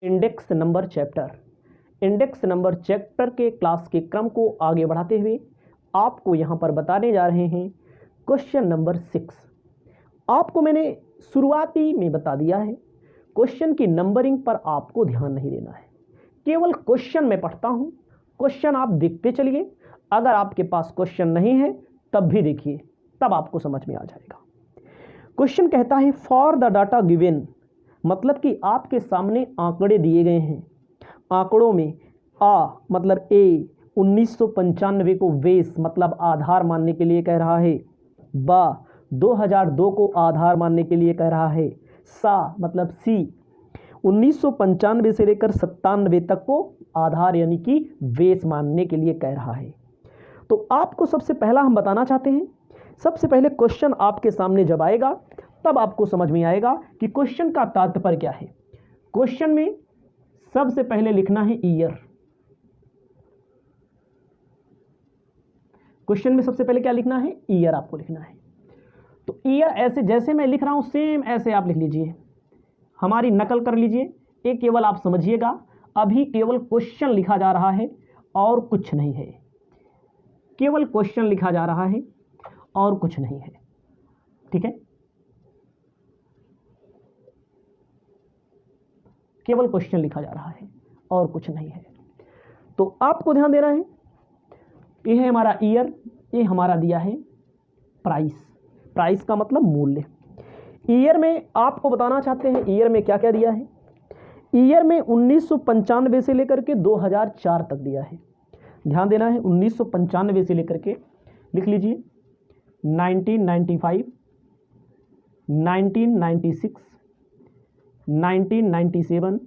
Index number chapter के class के क्रम को आगे बढ़ाते हुए आपको यहाँ पर बताने जा रहे हैं क्वेश्चन नंबर 6। आपको मैंने शुरुआती में बता दिया है, क्वेश्चन की नंबरिंग पर आपको ध्यान नहीं देना है, केवल क्वेश्चन मैं पढ़ता हूँ, क्वेश्चन आप देखते चलिए। अगर आपके पास क्वेश्चन नहीं है तब भी देखिए, तब आपको समझ में आ जाएगा। क्वेश्चन कहता है फॉर द डाटा गिवन, मतलब कि आपके सामने आंकड़े दिए गए हैं। आंकड़ों में आ मतलब ए 1995 को बेस मतलब आधार मानने के लिए कह रहा है, बा 2002 को आधार मानने के लिए कह रहा है, सा मतलब सी 1995 से लेकर 97 तक को आधार यानी कि बेस मानने के लिए कह रहा है। तो आपको सबसे पहला हम बताना चाहते हैं, सबसे पहले क्वेश्चन आपके सामने जब आएगा तब आपको समझ में आएगा कि क्वेश्चन का तात्पर्य क्या है। क्वेश्चन में सबसे पहले लिखना है ईयर। क्वेश्चन में सबसे पहले क्या लिखना है? ईयर आपको लिखना है। तो ईयर ऐसे जैसे मैं लिख रहा हूं सेम ऐसे आप लिख लीजिए, हमारी नकल कर लीजिए। एक केवल आप समझिएगा, अभी केवल क्वेश्चन लिखा जा रहा है और कुछ नहीं है, केवल क्वेश्चन लिखा जा रहा है और कुछ नहीं है, ठीक है। केवल क्वेश्चन लिखा जा रहा है और कुछ नहीं है। तो आपको ध्यान देना है, ये है हमारा ईयर, ये हमारा दिया है प्राइस। प्राइस का मतलब मूल्य। ईयर में आपको बताना चाहते हैं ईयर में क्या क्या दिया है। ईयर में 1995 से लेकर के 2004 तक दिया है। ध्यान देना है, 1995 से लेकर के लिख लीजिए 1995, 1996, 1997,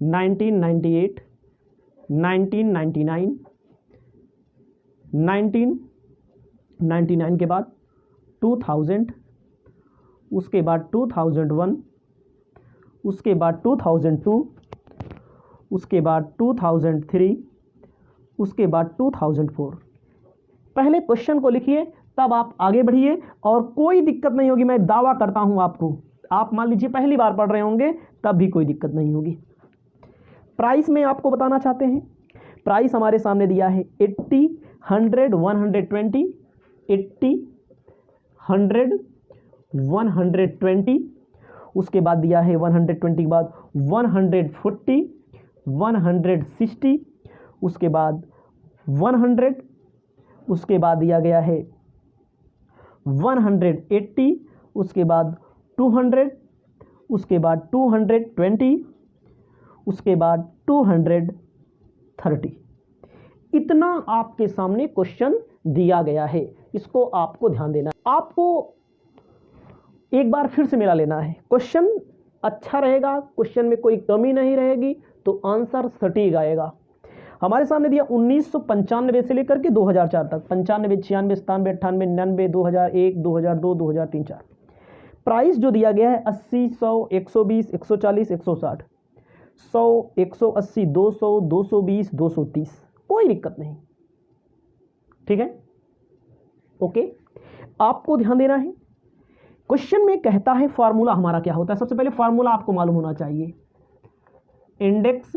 1998, 1999, 1999 के बाद 2000, उसके बाद 2001, उसके बाद 2002, उसके बाद 2003, उसके बाद 2004। पहले क्वेश्चन को लिखिए तब आप आगे बढ़िए और कोई दिक्कत नहीं होगी। मैं दावा करता हूं आपको, आप मान लीजिए पहली बार पढ़ रहे होंगे तब भी कोई दिक्कत नहीं होगी। प्राइस में आपको बताना चाहते हैं, प्राइस हमारे सामने दिया है 80, 100, 120, 80, 100, 120, उसके बाद दिया है 120 के बाद 140, 160, उसके बाद 100, उसके बाद दिया गया है 180, उसके बाद 200, उसके बाद 220, उसके बाद 230। इतना आपके सामने क्वेश्चन दिया गया है, इसको आपको ध्यान देना है। आपको एक बार फिर से मिला लेना है, क्वेश्चन अच्छा रहेगा, क्वेश्चन में कोई कमी नहीं रहेगी तो आंसर सटीक आएगा। हमारे सामने दिया 1995 से लेकर के 2004 तक, 95, 96, 97, 98, 99, 2001, 2002, 2003, 4। प्राइस जो दिया गया है 80, 100, 120, 140, 160, 100, 180, 200, 220, 230, कोई दिक्कत नहीं, ठीक है, ओके। आपको ध्यान देना है, क्वेश्चन में कहता है फॉर्मूला हमारा क्या होता है। सबसे पहले फॉर्मूला आपको मालूम होना चाहिए, index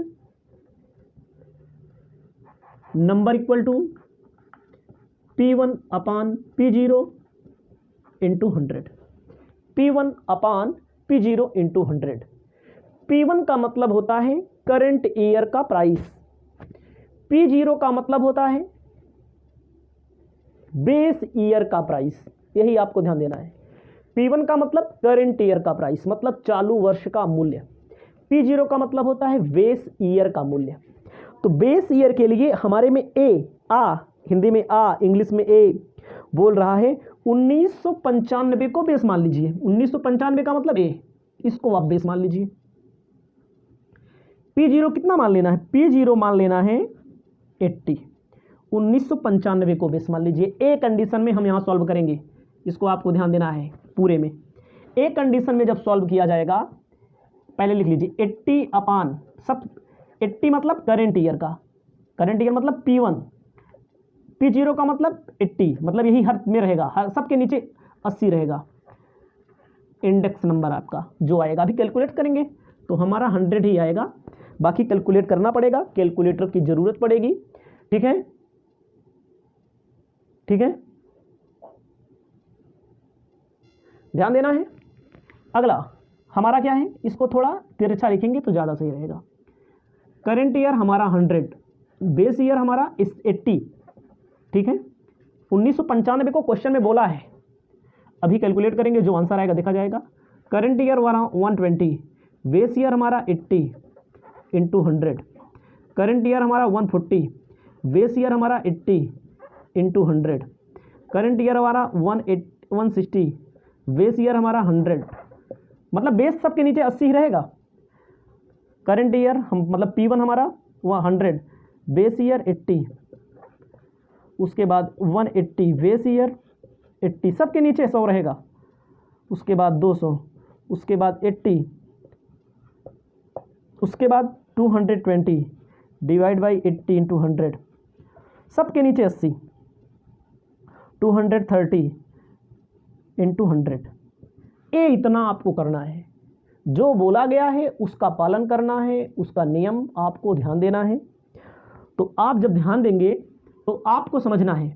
number equal to P1 upon P0 into 100, P1 upon P0 into 100। P1 का मतलब होता है करंट ईयर का प्राइस, P0 का मतलब होता है बेस ईयर का प्राइस, यही आपको ध्यान देना है। P1 का मतलब करंट ईयर का प्राइस मतलब चालू वर्ष का मूल्य, P0 का मतलब होता है बेस ईयर का मूल्य। तो बेस ईयर के लिए हमारे में आ, हिंदी में आ, इंग्लिश में ए बोल रहा है। 1995 को बेस मान लीजिए, 1995 का मतलब ए, इसको आप बेस मान लीजिए। P0 कितना मान लेना है? P0 मान लेना है 80, 1995 को बेस मान लीजिए। ए कंडीशन में हम यहाँ सॉल्व करेंगे, इसको आपको ध्यान देना है पूरे में। ए कंडीशन में जब सॉल्व किया जाएगा, पहले लिख लीजिए 80 अपान सब 80 मतलब करंट ईयर का, करंट ईयर मतलब P1, P0 का मतलब 80 मतलब यही हर में रहेगा, हर सबके नीचे 80 रहेगा। इंडेक्स नंबर आपका जो आएगा, अभी कैलकुलेट करेंगे तो हमारा 100 ही आएगा, बाकी कैलकुलेट करना पड़ेगा, कैलकुलेटर की ज़रूरत पड़ेगी। ठीक है, ठीक है, ध्यान देना है। अगला हमारा क्या है, इसको थोड़ा तिरछा लिखेंगे तो ज़्यादा सही रहेगा। करेंट ईयर हमारा 100, बेस ईयर हमारा 80। ठीक है, 1995 को क्वेश्चन में बोला है, अभी कैलकुलेट करेंगे जो आंसर आएगा देखा जाएगा। करंट ईयर हमारा 120, बेस ईयर हमारा 80 इंटू 100, करंट ईयर हमारा 140, बेस ईयर हमारा 80 इंटू 100, करंट ईयर हमारा 160, बेस ईयर हमारा 100, मतलब बेस सबके नीचे 80 ही रहेगा। करंट ईयर हम मतलब P1 हमारा 100, बेस ईयर 80, उसके बाद 180, बेस ईयर 80, सबके नीचे 100 रहेगा, उसके बाद 200, उसके बाद 80, उसके बाद 220 डिवाइड बाई 80 इंटू 100, सबके नीचे 80, 230 इंटू 100। ये इतना आपको करना है, जो बोला गया है उसका पालन करना है, उसका नियम आपको ध्यान देना है। तो आप जब ध्यान देंगे तो आपको समझना है,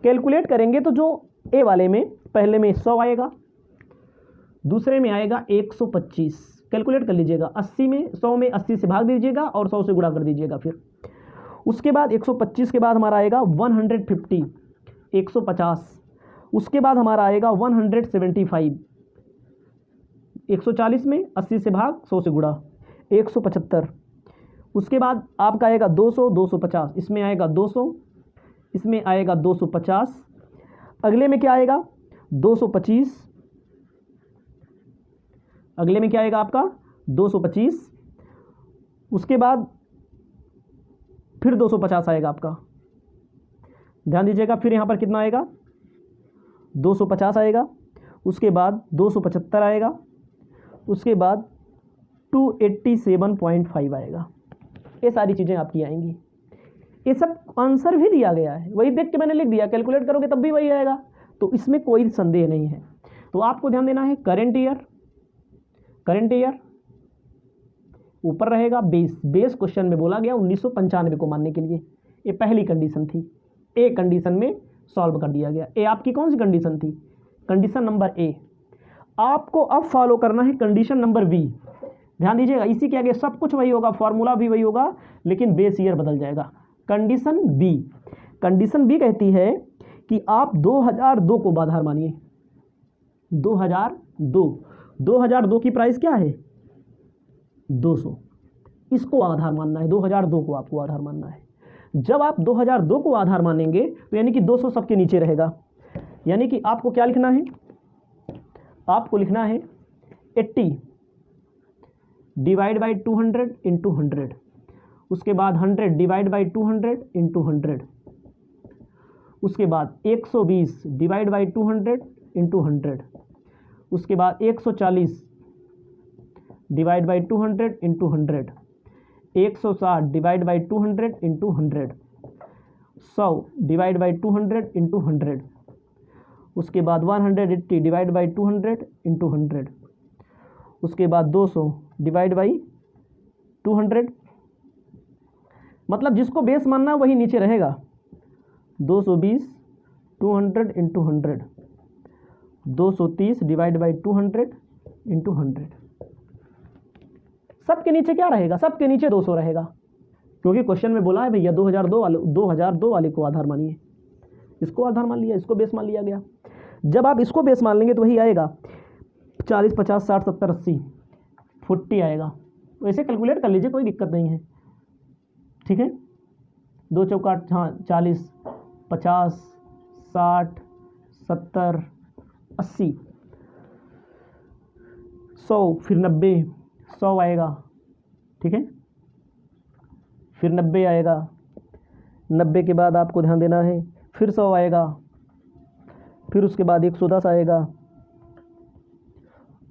कैलकुलेट करेंगे तो जो ए वाले में पहले में 100 आएगा, दूसरे में आएगा 125, कैलकुलेट कर लीजिएगा। 80 में 100 में 80 से भाग दीजिएगा और 100 से गुणा कर दीजिएगा। फिर उसके बाद 125 के बाद हमारा आएगा 150, 150, उसके बाद हमारा आएगा 175, 140 में 80 से भाग 100 से गुणा 175, उसके बाद आपका आएगा 200, 250, इसमें आएगा 200, इसमें आएगा 250, अगले में क्या आएगा 225, अगले में क्या आएगा आपका 225, उसके बाद फिर 250 आएगा आपका, ध्यान दीजिएगा। फिर यहाँ पर कितना आएगा 250 आएगा, उसके बाद 275 आएगा, उसके बाद 287.5 आएगा। ये सारी चीज़ें आपकी आएंगी। ये सब आंसर भी दिया गया है, वही देख के मैंने लिख दिया, कैलकुलेट करोगे तब भी वही आएगा, तो इसमें कोई संदेह नहीं है। तो आपको ध्यान देना है, करेंट ईयर, करंट ईयर ऊपर रहेगा, बेस क्वेश्चन में बोला गया 1995 को मानने के लिए, ये पहली कंडीशन थी। ए कंडीशन में सॉल्व कर दिया गया। ए आपकी कौन सी कंडीशन थी, कंडीशन नंबर ए। आपको अब फॉलो करना है कंडीशन नंबर बी। ध्यान दीजिएगा, इसी के आगे सब कुछ वही होगा, फॉर्मूला भी वही होगा, लेकिन बेस ईयर बदल जाएगा। कंडीशन बी, कंडीशन बी कहती है कि आप 2002 को आधार मानिए। 2002 की प्राइस क्या है 200, इसको आधार मानना है, 2002 को आपको आधार मानना है। जब आप 2002 को आधार मानेंगे तो यानी कि 200 सबके नीचे रहेगा, यानी कि आपको क्या लिखना है, आपको लिखना है 80 डिवाइड बाई 200 इंटू 100, उसके बाद 100 डिवाइड बाई 200 इंटू 100, उसके बाद 120 डिवाइड बाई 200 इंटू 100, उसके बाद 140 divide by 200 into 100, 160 divide by 200 into 100, 100 divide by 200 into 100, उसके बाद 180 डिवाइड बाई 200 इंटू 100, उसके बाद 200 डिवाइड बाई 200, मतलब जिसको बेस मानना वही नीचे रहेगा। 220 200 इंटू 100, 230 डिवाइड बाई 200 इंटू 100, सबके नीचे क्या रहेगा, सबके नीचे 200 रहेगा, क्योंकि क्वेश्चन में बोला है भैया 2002 वाले को आधार मानिए। इसको आधार मान लिया, इसको बेस मान लिया गया। जब आप इसको बेस मान लेंगे तो वही आएगा 40 50 60 70 80 40 आएगा। तो ऐसे कैलकुलेट कर लीजिए, कोई दिक्कत नहीं है। ठीक है, 2 चौका 40 50 60 70 80 100, फिर 90 100 आएगा। ठीक है, फिर 90 आएगा, 90 के बाद आपको ध्यान देना है, फिर 100 आएगा, फिर उसके बाद 110 आएगा,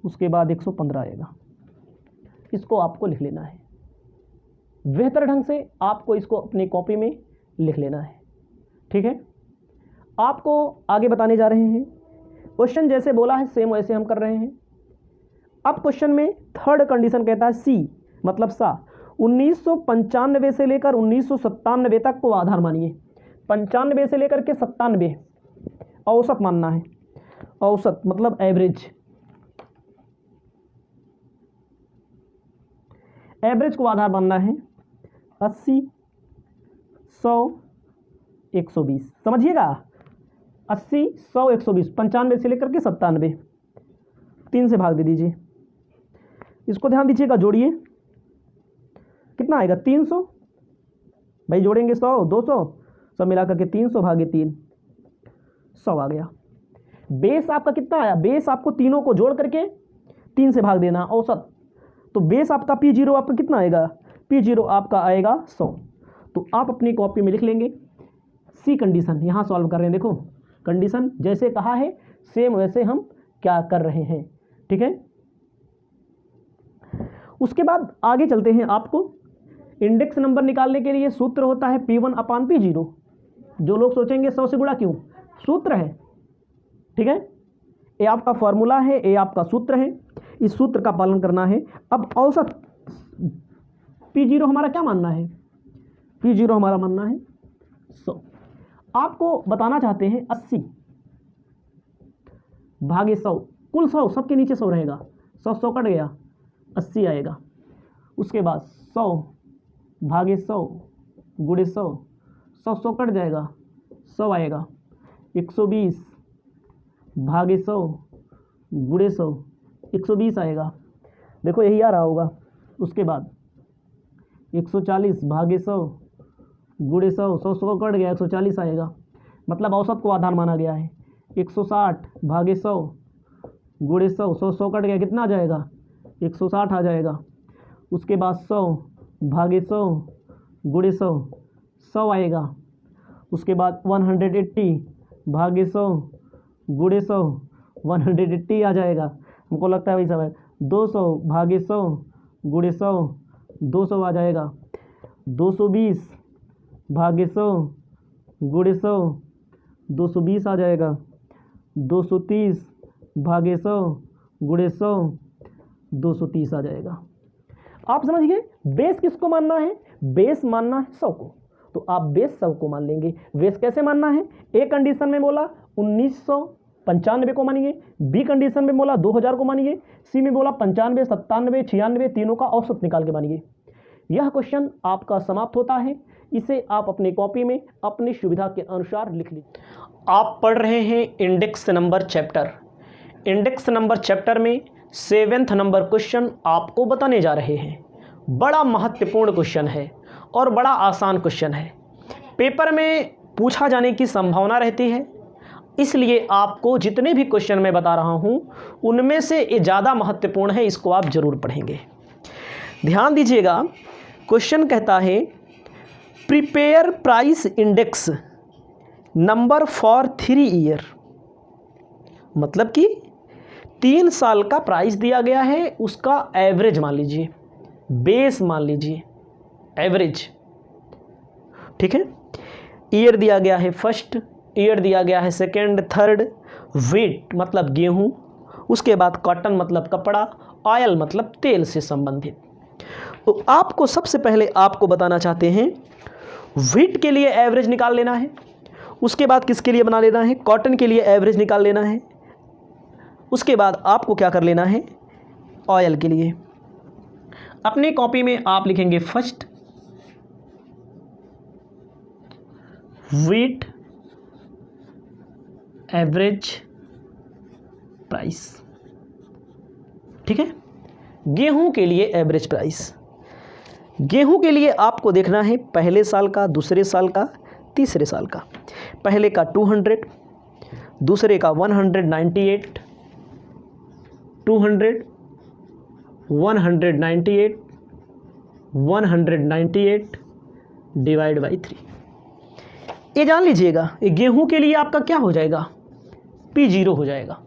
उसके बाद 115 आएगा। इसको आपको लिख लेना है, बेहतर ढंग से आपको इसको अपनी कॉपी में लिख लेना है। ठीक है, आपको आगे बताने जा रहे हैं, क्वेश्चन जैसे बोला है सेम वैसे हम कर रहे हैं। अब क्वेश्चन में थर्ड कंडीशन कहता है सी मतलब सा 1995 से लेकर 1997 तक को आधार मानिए। 95 से लेकर के 97 औसत मानना है। औसत मतलब एवरेज, एवरेज को आधार मानना है। 80, 100, 120 समझिएगा। 80, 100, 120 95 से लेकर के 97 3 से भाग दे दीजिए। इसको ध्यान दीजिएगा, जोड़िए कितना आएगा 300। भाई जोड़ेंगे 100, 200 सब मिला करके 300 भागे 3 100 आ गया। बेस आपका कितना आया, बेस आपको तीनों को जोड़ करके 3 से भाग देना औसत। तो बेस आपका P0 आपका कितना आएगा, P0 आपका आएगा 100। तो आप अपनी कॉपी में लिख लेंगे सी कंडीशन। यहाँ सॉल्व कर रहे हैं, देखो कंडीशन जैसे कहा है सेम वैसे हम क्या कर रहे हैं, ठीक है। उसके बाद आगे चलते हैं। आपको इंडेक्स नंबर निकालने के लिए सूत्र होता है P1/P0। जो लोग सोचेंगे 100 से गुणा क्यों, सूत्र है, ठीक है। ये आपका फॉर्मूला है, ये आपका सूत्र है, इस सूत्र का पालन करना है। अब औसत P0 हमारा क्या मानना है, P0 हमारा मानना है 100। आपको बताना चाहते हैं 80 भागे 100, कुल 100 सबके नीचे 100 रहेगा, 100 कट गया 80 आएगा। उसके बाद 100 भागे 100 गुणे 100, 100 कट जाएगा 100 आएगा। 120 भागे 100 गुणे 100 120 आएगा, देखो यही आ रहा होगा। उसके बाद 140 भागे 100 गुणे 100, 100 कट गया 140 आएगा, मतलब औसत को आधार माना गया है। 160 भागे 100 गुणे 100, 100 कट गया कितना आ जाएगा 160 आ जाएगा। उसके बाद 100 भागे 100 गुणे 100, 100 आएगा। उसके बाद 180 भागे 100 गुणे 100, 180 आ जाएगा। हमको लगता है भाई सब 200 भागे 100 गुणे 100, 200 आ जाएगा। 220 भागे 100 गुणे 100, 220 आ जाएगा। 230 भागे 100 गुणे 100, 230 आ जाएगा। आप समझ गए बेस किसको मानना है, बेस मानना है 100 को, तो आप बेस 100 को मान लेंगे। बेस कैसे मानना है, ए कंडीशन में बोला 1995 को मानिए, बी कंडीशन में बोला 2000 को मानिए, सी में बोला 95, 97, 96 तीनों का औसत निकाल के मानिए। यह क्वेश्चन आपका समाप्त होता है। इसे आप अपनी कॉपी में अपनी सुविधा के अनुसार लिख लीजिए। आप पढ़ रहे हैं index number chapter. Index number chapter में 7th नंबर क्वेश्चन आपको बताने जा रहे हैं। बड़ा महत्वपूर्ण क्वेश्चन है और बड़ा आसान क्वेश्चन है। पेपर में पूछा जाने की संभावना रहती है, इसलिए आपको जितने भी क्वेश्चन मैं बता रहा हूं उनमें से ये ज़्यादा महत्वपूर्ण है, इसको आप जरूर पढ़ेंगे। ध्यान दीजिएगा, क्वेश्चन कहता है prepare price index number for 3 year, मतलब कि 3 साल का प्राइस दिया गया है, उसका एवरेज मान लीजिए, बेस मान लीजिए, एवरेज, ठीक है। ईयर दिया गया है फर्स्ट, ईयर दिया गया है सेकेंड, थर्ड, व्हीट मतलब गेहूं, उसके बाद कॉटन मतलब कपड़ा, ऑयल मतलब तेल से संबंधित। तो आपको सबसे पहले आपको बताना चाहते हैं व्हीट के लिए एवरेज निकाल लेना है, उसके बाद किसके लिए बना लेना है, कॉटन के लिए एवरेज निकाल लेना है, उसके बाद आपको क्या कर लेना है, ऑयल के लिए। अपनी कॉपी में आप लिखेंगे फर्स्ट व्हीट एवरेज प्राइस, ठीक है। गेहूं के लिए एवरेज प्राइस, गेहूं के लिए आपको देखना है पहले साल का, दूसरे साल का, तीसरे साल का। पहले का 200, दूसरे का 198, 200, 198, 198 डिवाइड बाई 3। ये जान लीजिएगा, ये गेहूं के लिए आपका क्या हो जाएगा, P0 हो जाएगा।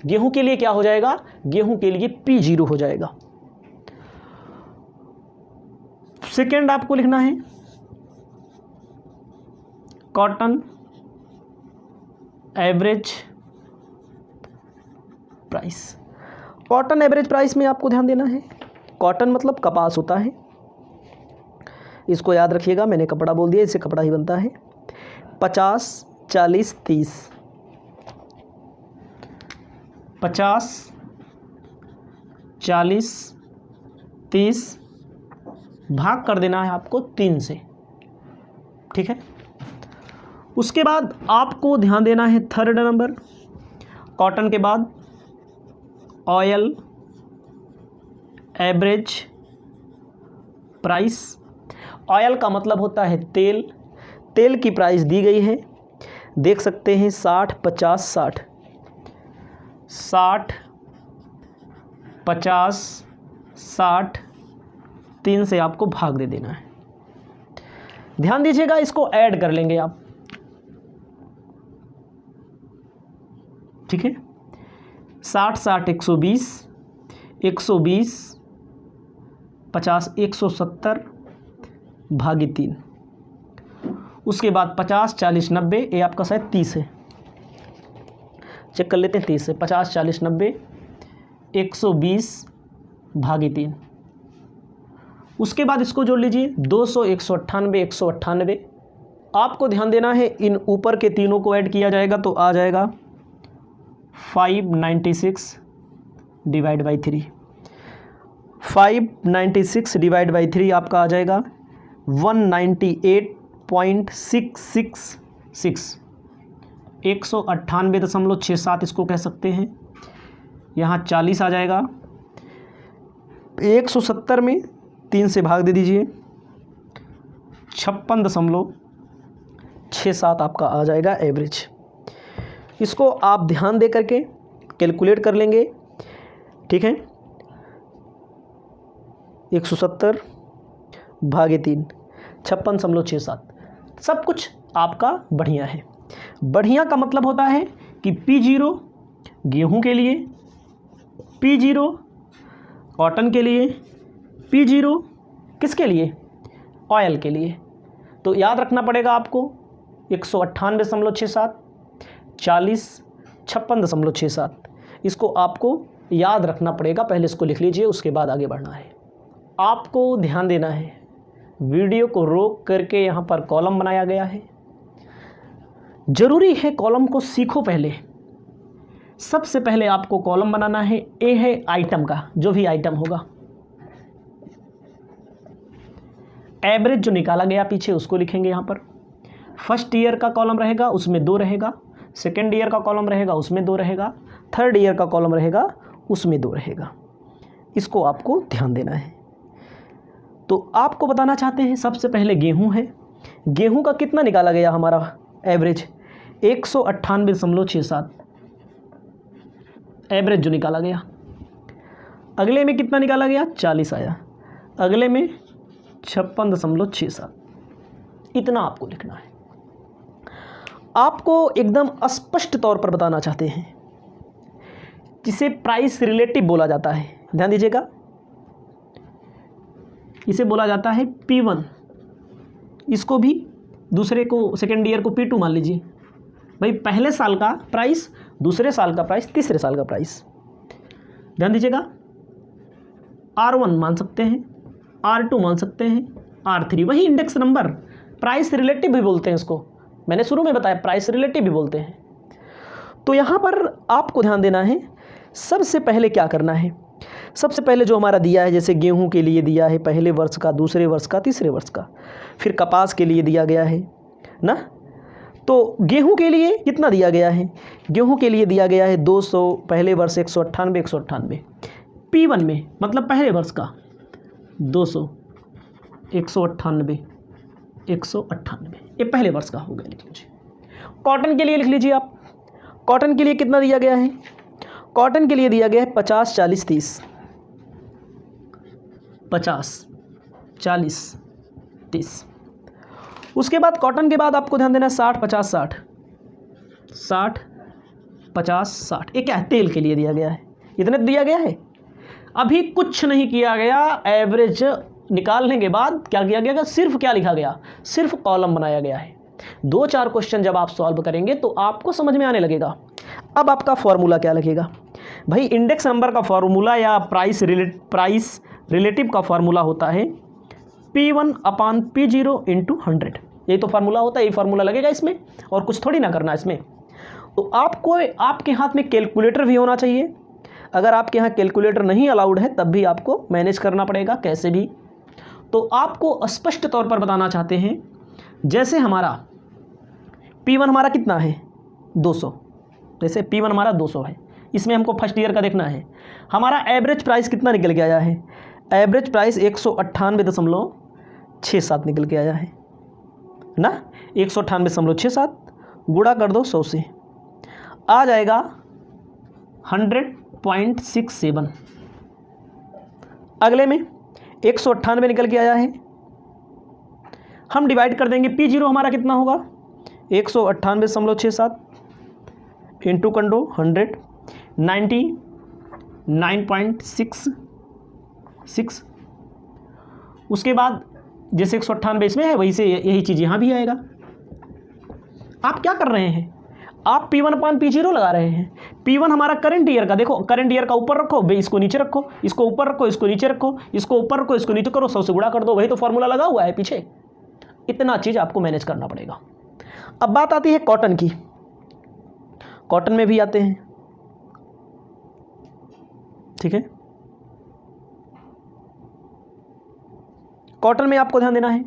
गेहूं के लिए क्या हो जाएगा, गेहूं के लिए P0 हो जाएगा। सेकेंड आपको लिखना है cotton average price, cotton average price में आपको ध्यान देना है। कॉटन मतलब कपास होता है, इसको याद रखिएगा, मैंने कपड़ा बोल दिया, इससे कपड़ा ही बनता है। 50 40 30, 50 40 30 भाग कर देना है आपको 3 से, ठीक है। उसके बाद आपको ध्यान देना है थर्ड नंबर, कॉटन के बाद ऑयल एवरेज प्राइस। ऑयल का मतलब होता है तेल, तेल की प्राइस दी गई है, देख सकते हैं 60 50 60, 60 50 60, 3 से आपको भाग दे देना है। ध्यान दीजिएगा, इसको ऐड कर लेंगे आप, ठीक है। 60 60 120, 120 50 170 भागी 3। उसके बाद 50 40 90, ये आपका शायद 30 है, चेक कर लेते हैं 30 से। 50 40 90 120 भागी 3। उसके बाद इसको जोड़ लीजिए 200 198 198। आपको ध्यान देना है इन ऊपर के तीनों को ऐड किया जाएगा तो आ जाएगा 596 डिवाइड बाई 3। 596 डिवाइड बाई 3 आपका आ जाएगा 198.666, 198.67 इसको कह सकते हैं। यहाँ 40 आ जाएगा, 170 में 3 से भाग दे दीजिए, 56.67 आपका आ जाएगा एवरेज। इसको आप ध्यान दे करके कैलकुलेट कर लेंगे, ठीक है। 170 भागे 3, 56.67। सब कुछ आपका बढ़िया है। बढ़िया का मतलब होता है कि P0 गेहूं के लिए, P0 कॉटन के लिए, P0 किसके लिए, ऑयल के लिए। तो याद रखना पड़ेगा आपको 198.67, 40 56.67, इसको आपको याद रखना पड़ेगा। पहले इसको लिख लीजिए, उसके बाद आगे बढ़ना है। आपको ध्यान देना है, वीडियो को रोक करके यहाँ पर कॉलम बनाया गया है। ज़रूरी है कॉलम को सीखो। पहले सबसे पहले आपको कॉलम बनाना है। ए है आइटम का, जो भी आइटम होगा, एवरेज जो निकाला गया पीछे उसको लिखेंगे यहाँ पर। फर्स्ट ईयर का कॉलम रहेगा, उसमें 2 रहेगा। सेकेंड ईयर का कॉलम रहेगा, उसमें 2 रहेगा। थर्ड ईयर का कॉलम रहेगा, उसमें 2 रहेगा। इसको आपको ध्यान देना है। तो आपको बताना चाहते हैं, सबसे पहले गेहूं है। गेहूं का कितना निकाला गया हमारा एवरेज, 198.67 एवरेज जो निकाला गया। अगले में कितना निकाला गया, 40 आया। अगले में 56.67। इतना आपको लिखना है। आपको एकदम स्पष्ट तौर पर बताना चाहते हैं, जिसे प्राइस रिलेटिव बोला जाता है। ध्यान दीजिएगा, इसे बोला जाता है P1। इसको भी दूसरे को, सेकेंड ईयर को P2 मान लीजिए। भाई पहले साल का प्राइस, दूसरे साल का प्राइस, तीसरे साल का प्राइस। ध्यान दीजिएगा, R1 मान सकते हैं, R2 मान सकते हैं, R3। वही इंडेक्स नंबर, प्राइस रिलेटिव भी बोलते हैं इसको। मैंने शुरू में बताया प्राइस रिलेटिव भी बोलते हैं। तो यहाँ पर आपको ध्यान देना है, सबसे पहले क्या करना है। सबसे पहले जो हमारा दिया है, जैसे गेहूं के लिए दिया है पहले वर्ष का, दूसरे वर्ष का, तीसरे वर्ष का। फिर कपास के लिए दिया गया है ना। तो गेहूं के लिए कितना दिया गया है, गेहूं के लिए दिया गया है 200, पहले वर्ष 198 198। P1 में मतलब पहले वर्ष का 200 198 198, ये पहले वर्ष का हो गया। लिख लीजिए। कॉटन के लिए लिख लीजिए आप, कॉटन के लिए कितना दिया गया है, कॉटन के लिए दिया गया है 50 40 30, 50 40 30। उसके बाद कॉटन के बाद आपको ध्यान देना है 60 50 60, 60 50 60। ये क्या है, तेल के लिए दिया गया है। इतने दिया गया है, अभी कुछ नहीं किया गया। एवरेज निकालने के बाद क्या किया गया, सिर्फ क्या लिखा गया, सिर्फ कॉलम बनाया गया है। 2-4 क्वेश्चन जब आप सॉल्व करेंगे तो आपको समझ में आने लगेगा। अब आपका फॉर्मूला क्या लगेगा, भाई इंडेक्स नंबर का फार्मूला या प्राइस रिलेटिव का फार्मूला होता है P1/P0 × 100। यही तो फार्मूला होता है, यही फार्मूला लगेगा इसमें, और कुछ थोड़ी ना करना इसमें। तो आपको आपके हाथ में कैलकुलेटर भी होना चाहिए। अगर आपके यहाँ कैलकुलेटर नहीं अलाउड है तब भी आपको मैनेज करना पड़ेगा कैसे भी। तो आपको स्पष्ट तौर पर बताना चाहते हैं, जैसे हमारा P1 हमारा कितना है 200, जैसे P1 हमारा 200 है, इसमें हमको फर्स्ट ईयर का देखना है। हमारा एवरेज प्राइस कितना निकल के आया है, एवरेज प्राइस 198.67 निकल के आया है ना। 198.67 गुणा कर दो 100 से, आ जाएगा 100.67। अगले में 198 निकल के आया है, हम डिवाइड कर देंगे। P0 हमारा कितना होगा 198.67 इंटू कर दो 100, 99.66। उसके बाद जैसे 198 इसमें है वही से यही चीज़ यहाँ भी आएगा। आप क्या कर रहे हैं, आप P1/P0 लगा रहे हैं। P1 हमारा करंट ईयर का, देखो करंट ईयर का ऊपर रखो, इसको नीचे रखो, इसको ऊपर रखो, इसको नीचे रखो, इसको ऊपर रखो, इसको नीचे करो, 100 से गुणा कर दो, वही तो फार्मूला लगा हुआ है पीछे। इतना चीज़ आपको मैनेज करना पड़ेगा। अब बात आती है कॉटन की। कॉटन में भी आते हैं, ठीक है। कॉटन में आपको ध्यान देना है,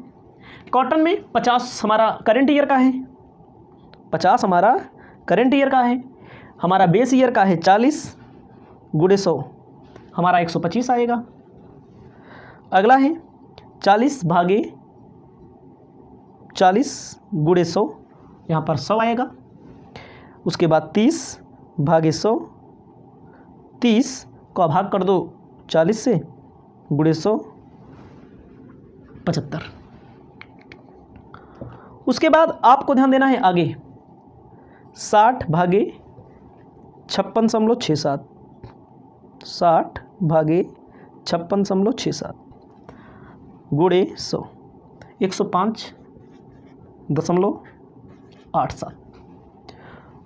कॉटन में 50 हमारा करंट ईयर का है, 50 हमारा करंट ईयर का है, हमारा बेस ईयर का है 40 गुणे 100 हमारा 125 आएगा। अगला है 40 भागे 40 गुणे 100, यहाँ पर 100 आएगा। उसके बाद 30 भागे 100, 30 को भाग कर दो 40 से, गुणे 100 75। उसके बाद आपको ध्यान देना है आगे 60 भागे 56.67, 60 भागे 56.67 गुणे 100 105.87।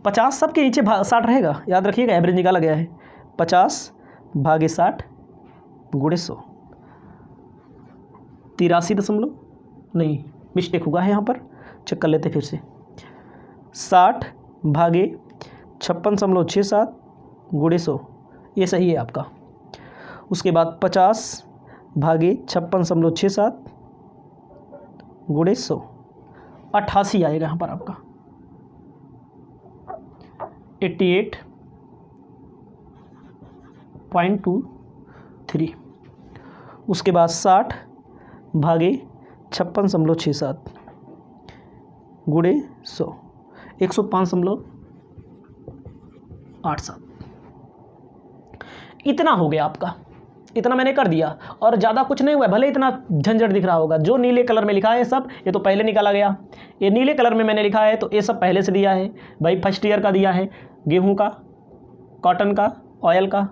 50 सबके नीचे 60 रहेगा, याद रखिएगा, एवरेज निकाला गया है। 50 भागे 60 गुणे 100 83 नहीं, मिस्टेक हुआ है यहाँ पर, चेक कर लेते फिर से। 60 भागे 56.67 गुणे 100 ये सही है आपका। उसके बाद 50 भागे 56.67 गुणे 100 88 आएगा यहाँ पर आपका, 88.23। उसके बाद 60 भागे 56.67 गुणे 100 105.87। इतना हो गया आपका, इतना मैंने कर दिया और ज़्यादा कुछ नहीं हुआ। भले इतना झंझट दिख रहा होगा, जो नीले कलर में लिखा है सब ये तो पहले निकाला गया। ये नीले कलर में मैंने लिखा है तो ये सब पहले से दिया है भाई। फर्स्ट ईयर का दिया है गेहूं का, कॉटन का, ऑयल का।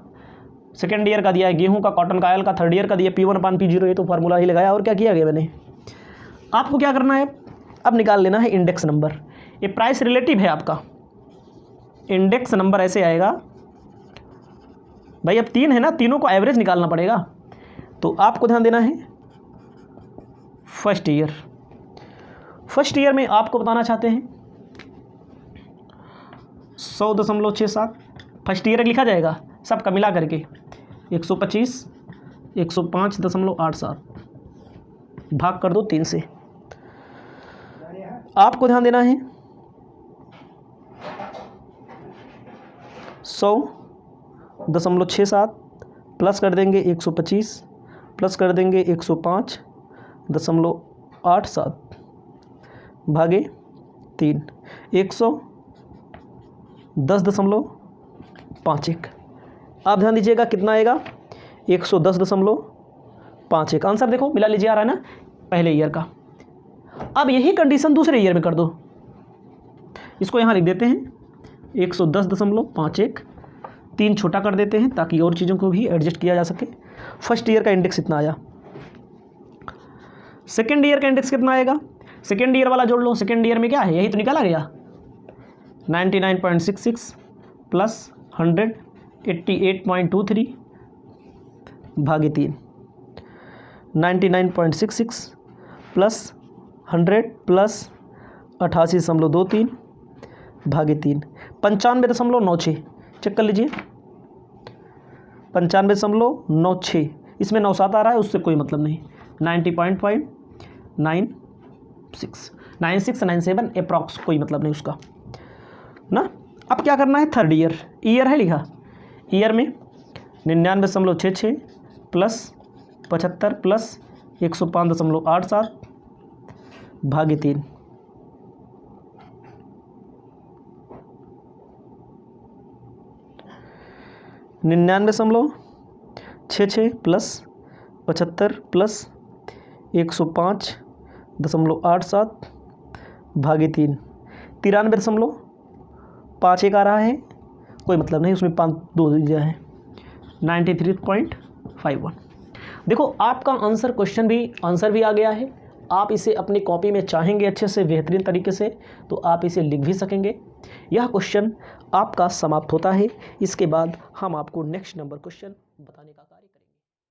सेकेंड ईयर का दिया है गेहूं का, कॉटन का, ऑयल का। थर्ड ईयर का दिया P1/P0, ये तो फार्मूला ही लगाया। और क्या किया गया मैंने, आपको क्या करना है, अब निकाल लेना है इंडेक्स नंबर। ये प्राइस रिलेटिव है आपका, इंडेक्स नंबर ऐसे आएगा भाई। अब 3 है ना, तीनों को एवरेज निकालना पड़ेगा। तो आपको ध्यान देना है फर्स्ट ईयर। फर्स्ट ईयर में आपको बताना चाहते हैं 100.67 फर्स्ट ईयर लिखा जाएगा सबका मिला करके। 125 105.87 भाग कर दो 3 से। आपको ध्यान देना है 100.67 प्लस कर देंगे 125 प्लस कर देंगे 105.87 भागे 3 110.51। आप ध्यान दीजिएगा कितना आएगा 110.51। आंसर देखो मिला लीजिए, आ रहा है ना पहले ईयर का। अब यही कंडीशन दूसरे ईयर में कर दो, इसको यहाँ लिख देते हैं 110.51। 3 छोटा कर देते हैं ताकि और चीज़ों को भी एडजस्ट किया जा सके। फर्स्ट ईयर का इंडेक्स इतना आया। सेकेंड ईयर का इंडेक्स कितना आएगा, सेकेंड ईयर वाला जोड़ लो। सेकेंड ईयर में क्या है, यही तो निकाला गया 99.66 प्लस 100 88.23 भागे 3, 99.66 प्लस 100 प्लस 88.23 भागे 3, 95.96। चेक कर लीजिए, 95.96, इसमें 97 आ रहा है, उससे कोई मतलब नहीं। 90.96, 9697 अप्रॉक्स, कोई मतलब नहीं उसका ना। अब क्या करना है, थर्ड ईयर है लिखा, ईयर में 99.66 प्लस 75 प्लस 105.87 भागे 3, 99.66 प्लस 75 प्लस 105.87 भागे 3, 93.51 आ रहा है, कोई मतलब नहीं, उसमें 5 दो दिया है, 93.51। देखो आपका आंसर भी आ गया है। आप इसे अपनी कॉपी में चाहेंगे अच्छे से बेहतरीन तरीके से तो आप इसे लिख भी सकेंगे। यह क्वेश्चन आपका समाप्त होता है। इसके बाद हम आपको नेक्स्ट नंबर क्वेश्चन बताने का कार्य